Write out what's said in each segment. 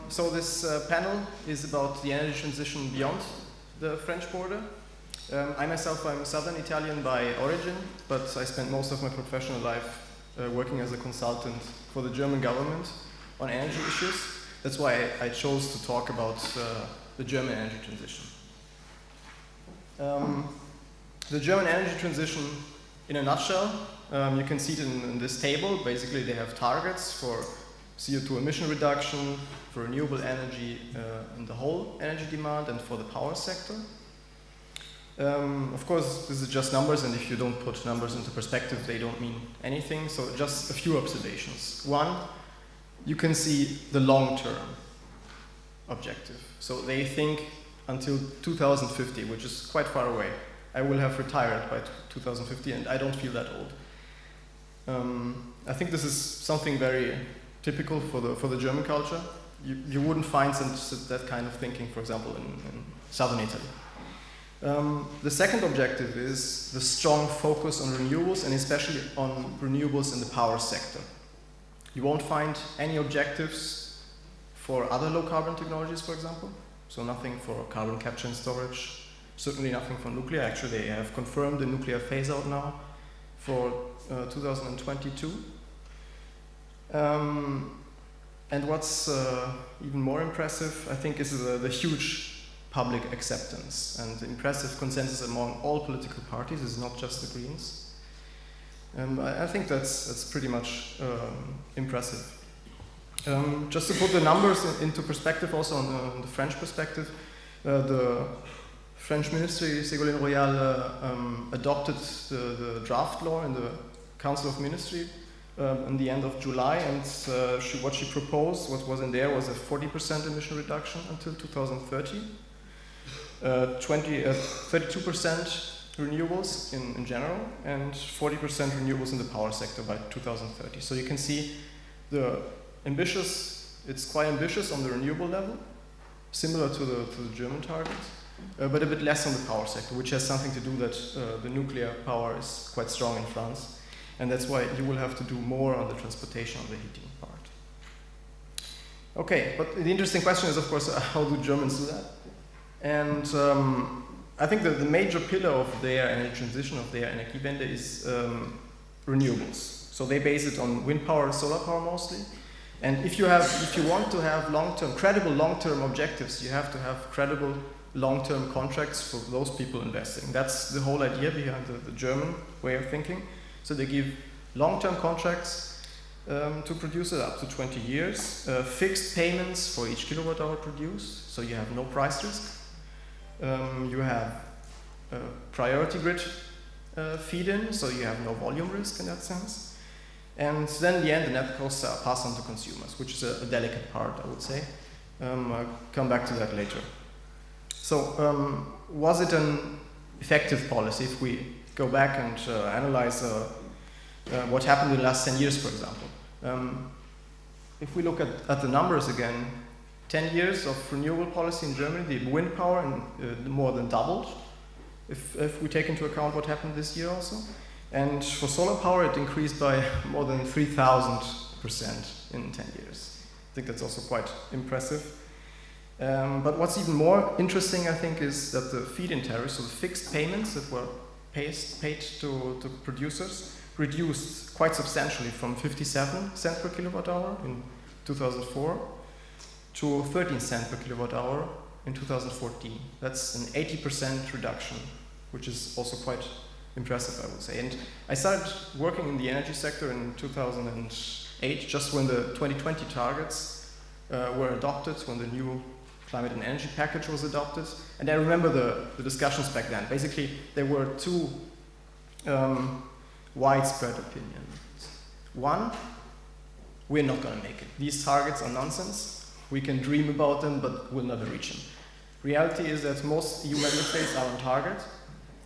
So this panel is about the energy transition beyond the French border. I myself, I'm Southern Italian by origin, but I spent most of my professional life working as a consultant for the German government on energy issues. That's why I chose to talk about the German energy transition. The German energy transition, in a nutshell, you can see it in this table. Basically, they have targets for CO2 emission reduction, for renewable energy in the whole energy demand, and for the power sector. Of course, this is just numbers, and if you don't put numbers into perspective, they don't mean anything. So just a few observations. One, you can see the long-term objective. So they think until 2050, which is quite far away. I will have retired by 2050, and I don't feel that old. I think this is something very typical for the German culture. You wouldn't find that kind of thinking, for example, in southern Italy. The second objective is the strong focus on renewables, and especially on renewables in the power sector. You won't find any objectives for other low-carbon technologies, for example. So nothing for carbon capture and storage, certainly nothing for nuclear. Actually, they have confirmed the nuclear phase-out now for 2022. And what's even more impressive, I think, is the huge public acceptance and impressive consensus among all political parties. It's not just the Greens. I think that's pretty much impressive. Just to put the numbers into perspective, also on the French perspective, the French Ministry, Ségolène Royal, adopted the draft law in the Council of Ministry in the end of July, and what she proposed, what was in there, was a 40% emission reduction until 2030, 32% renewables in general, and 40% renewables in the power sector by 2030. So you can see it's quite ambitious on the renewable level, similar to the German targets, but a bit less on the power sector, which has something to do that the nuclear power is quite strong in France, and that's why you will have to do more on the transportation, on the heating part. Okay, but the interesting question is, of course, how do Germans do that? And I think that the major pillar of their energy transition, of their Energiewende, is renewables. So they base it on wind power and solar power mostly. And if you want to have credible long-term objectives, you have to have credible long-term contracts for those people investing. That's the whole idea behind the German way of thinking. So they give long-term contracts to produce it up to 20 years, fixed payments for each kilowatt hour produced, so you have no price risk. You have priority grid feed-in, so you have no volume risk in that sense. And then in the end, the net costs are passed on to consumers, which is a delicate part, I would say. I'll come back to that later. So was it an effective policy if we go back and analyze what happened in the last 10 years, for example? If we look at the numbers again, 10 years of renewable policy in Germany, the wind power more than doubled, if we take into account what happened this year also. And for solar power, it increased by more than 3,000% in 10 years. I think that's also quite impressive. But what's even more interesting, I think, is that the feed-in tariffs, so the fixed payments that were paid to producers, reduced quite substantially from 57 cents per kilowatt hour in 2004 to 13 cents per kilowatt hour in 2014. That's an 80% reduction, which is also quite impressive, I would say. And I started working in the energy sector in 2008, just when the 2020 targets were adopted, when the new climate and energy package was adopted. And I remember the discussions back then. Basically, there were two widespread opinions. One, we're not going to make it. These targets are nonsense. We can dream about them, but we'll never reach them. Reality is that most EU member states are on target,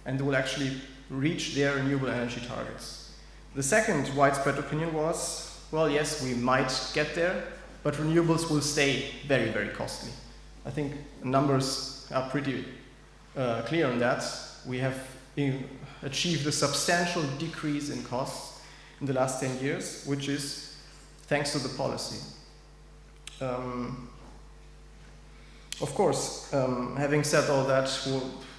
and they will actually reach their renewable energy targets. The second widespread opinion was, well, yes, we might get there, but renewables will stay very, very costly. I think numbers are pretty clear on that. We have achieved a substantial decrease in costs in the last 10 years, which is thanks to the policy. Of course, having said all that,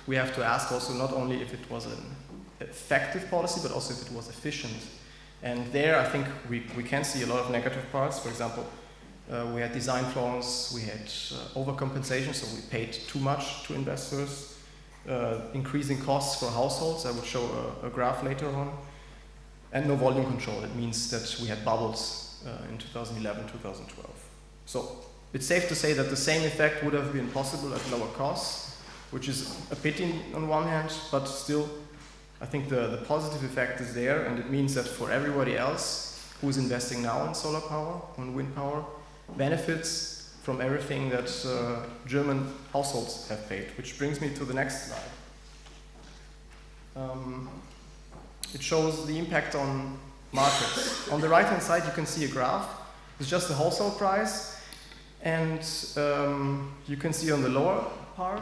we have to ask also not only if it was an effective policy, but also if it was efficient. And there, I think we can see a lot of negative parts. For example, we had design flaws, we had overcompensation, so we paid too much to investors, increasing costs for households. I will show a graph later on. And no volume control. It means that we had bubbles in 2011, 2012. So it's safe to say that the same effect would have been possible at lower costs, which is a pity on one hand, but still, I think the positive effect is there, and it means that for everybody else who is investing now in solar power, on wind power, benefits from everything that German households have paid, which brings me to the next slide. It shows the impact on markets. On the right-hand side, you can see a graph. It's just the wholesale price, and you can see on the lower part,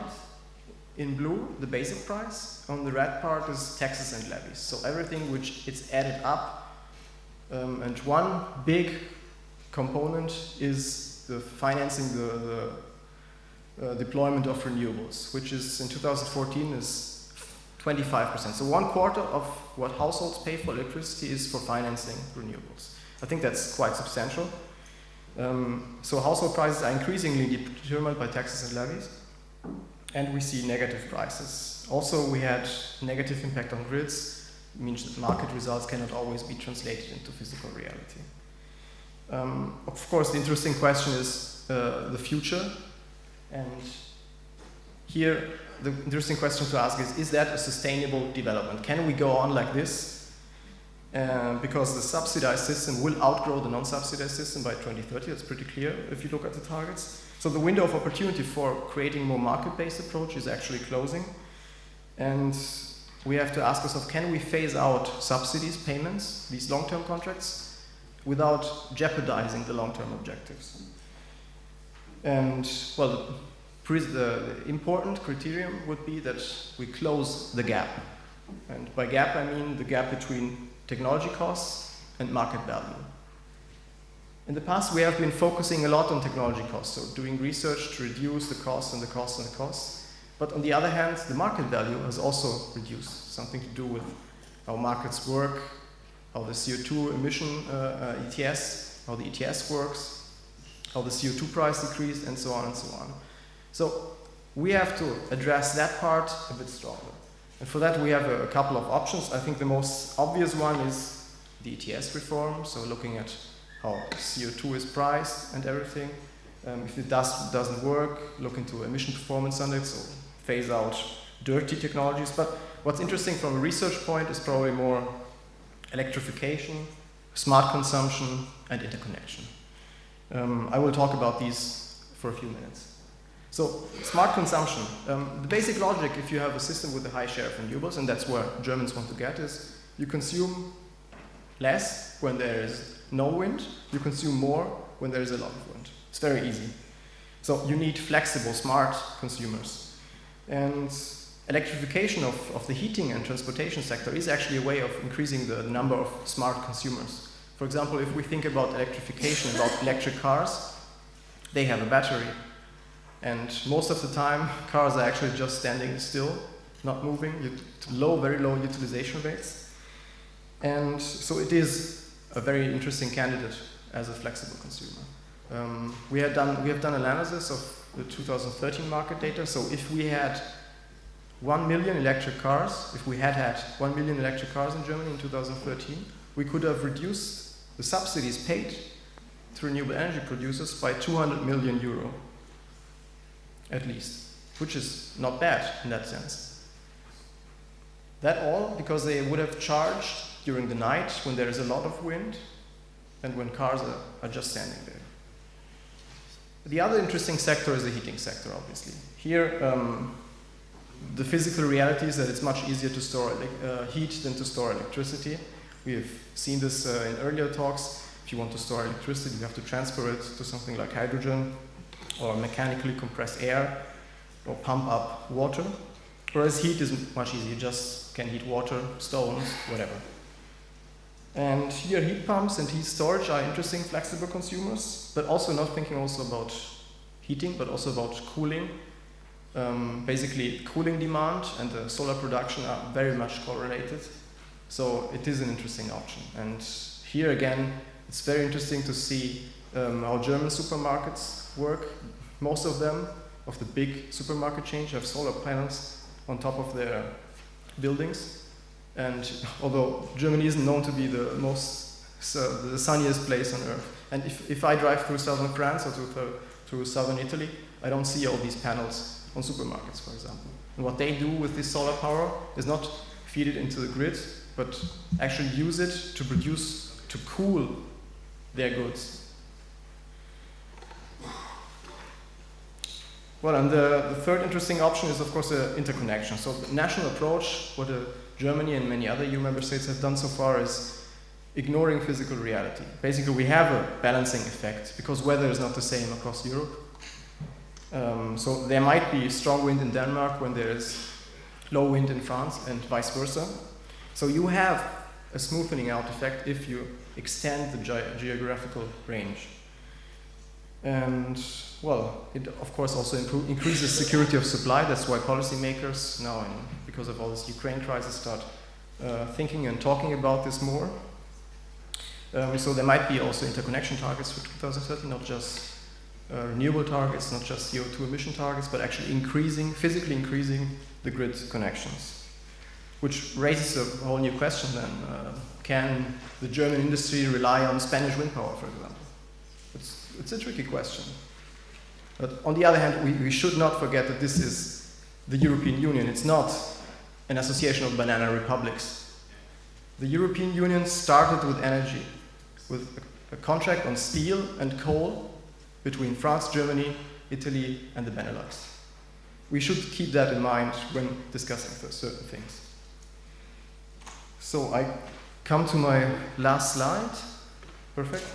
in blue, the basic price. On the red part is taxes and levies. So everything which is added up, and one big component is the financing the deployment of renewables, which is in 2014 is 25%. So 1/4 of what households pay for electricity is for financing renewables. I think that's quite substantial. So household prices are increasingly determined by taxes and levies, and we see negative prices. Also, we had negative impact on grids. It means that market results cannot always be translated into physical reality. Of course, the interesting question is the future, and here the interesting question to ask is that a sustainable development? Can we go on like this? Because the subsidized system will outgrow the non-subsidized system by 2030, that's pretty clear if you look at the targets. So the window of opportunity for creating more market-based approach is actually closing. And we have to ask ourselves, can we phase out subsidies, payments, these long-term contracts, without jeopardizing the long-term objectives? And, well, the important criterion would be that we close the gap. And by gap, I mean the gap between technology costs and market value. In the past, we have been focusing a lot on technology costs, so doing research to reduce the costs and the costs and the costs. But on the other hand, the market value has also reduced, something to do with how markets work, how the CO2 emission ETS, how the ETS works, how the CO2 price decreased, and so on and so on. So we have to address that part a bit stronger. And for that, we have a couple of options. I think the most obvious one is the ETS reform, so looking at how CO2 is priced and everything. If it doesn't work, look into emission performance index, so phase out dirty technologies. But what's interesting from a research point is probably more electrification, smart consumption, and interconnection. I will talk about these for a few minutes. So, smart consumption. The basic logic, if you have a system with a high share of renewables, and that's where Germans want to get, is you consume less when there is no wind, you consume more when there is a lot of wind. It's very easy. So you need flexible, smart consumers. And electrification of the heating and transportation sector is actually a way of increasing the number of smart consumers. For example, if we think about electrification, about electric cars, they have a battery. And most of the time, cars are actually just standing still, not moving, very low utilization rates. And so it is a very interesting candidate as a flexible consumer. We have done analysis of the 2013 market data. So if we had 1 million electric cars, if we had 1 million electric cars in Germany in 2013, we could have reduced the subsidies paid to renewable energy producers by 200 million euro, at least, which is not bad in that sense. That all because they would have charged during the night when there is a lot of wind and when cars are just standing there. The other interesting sector is the heating sector, obviously. Here, the physical reality is that it's much easier to store heat than to store electricity. We have seen this in earlier talks. If you want to store electricity, you have to transfer it to something like hydrogen, or mechanically compress air, or pump up water. Whereas heat is much easier, you just can heat water, stones, whatever. And here heat pumps and heat storage are interesting flexible consumers, but also not thinking also about heating, but also about cooling. Basically, cooling demand and the solar production are very much correlated. So it is an interesting option. And here again, it's very interesting to see how German supermarkets work. Most of them, of the big supermarket chains, have solar panels on top of their buildings. And although Germany isn't known to be the the sunniest place on earth, and if I drive through southern France or through southern Italy, I don't see all these panels on supermarkets, for example. And what they do with this solar power is not feed it into the grid, but actually use it to cool their goods. Well, and the third interesting option is, of course, interconnection. So the national approach, what Germany and many other EU member states have done so far, is ignoring physical reality. Basically, we have a balancing effect because weather is not the same across Europe. So there might be strong wind in Denmark when there is low wind in France and vice versa. So you have a smoothing out effect if you extend the geographical range. And, well, it of course also increases security of supply. That's why policymakers now, because of all this Ukraine crisis, start thinking and talking about this more. So there might be also interconnection targets for 2030, not just renewable targets, not just CO2 emission targets, but actually physically increasing the grid connections. Which raises a whole new question then. Can the German industry rely on Spanish wind power, for example? It's a tricky question. But on the other hand, we should not forget that this is the European Union. It's not an association of banana republics. The European Union started with energy, with a contract on steel and coal between France, Germany, Italy, and the Benelux. We should keep that in mind when discussing certain things. So I come to my last slide. Perfect.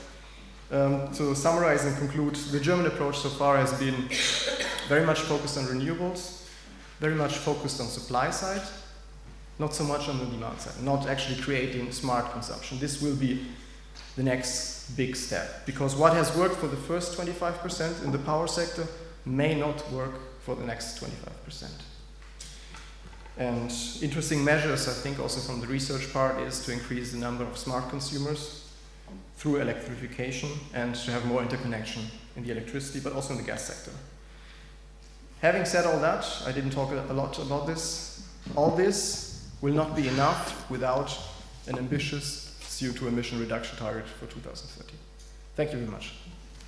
To summarize and conclude, the German approach so far has been very much focused on renewables, very much focused on supply side, not so much on the demand side, not actually creating smart consumption. This will be the next big step, because what has worked for the first 25% in the power sector may not work for the next 25%. And interesting measures, I think, also from the research part, is to increase the number of smart consumers through electrification and to have more interconnection in the electricity, but also in the gas sector. Having said all that, I didn't talk a lot about this. All this will not be enough without an ambitious CO2 emission reduction target for 2030. Thank you very much.